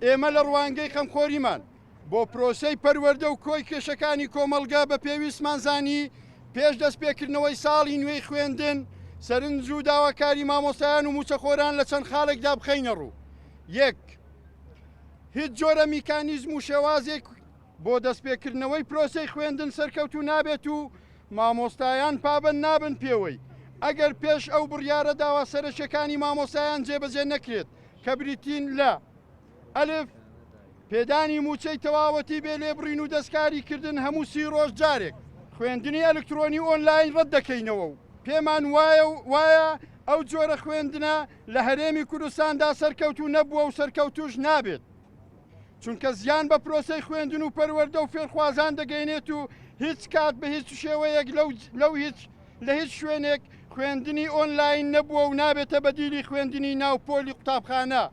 ئێمە لە ڕوانگەی خەمخۆریمان بۆ پرۆسەی پەروەردە و کۆی کێشەکانی کۆمەلگا بە پێویستمان زانی پێش دەستپێکردنەوەی ساڵی نوێی خوێندن سەرنج و داواکاری مامۆستایان و موچەخۆران لە چەند خاڵێکدا بخەینە ڕوو. یەک، هیچ جۆرە میکانیزم و شێوازێک بۆ دەستپێکردنەوەی پرۆسەی خوێندن سەرکەوتو نابێت و مامۆستایان پابەند نابن پێوەی. ئەگەر پێش ئەو بڕیارە داوا سەرچیەکانی مامۆستایان جێبەجێ نەکرێت کە بریتین لە ئەلف پێدانی موچەی تەواوەتی بێ لێبڕین و دەستکاریکردن هەموو 30 ڕۆژ جارێک خوێندنی ئەلکترۆنی ئۆنلاین ڕەت دەکەینەوە و پێمان وایە ئەو جۆرە خوێندنە لە هەرێمی کوردستاندا سەرکەوتو نەبووە و سەرکەوتوش نابێت، چونکە زیان بە پرۆسەی خوێندن و پەروەردە و فێرخوازان دەگەینێت و هیچ کات بە هیچ شێوەیەک لە هیچ شوێنێک خوێندنی ئۆنلاین نەبووە و نابێتە بەدیلی خوێندنی ناوپۆلی قوتابخانە.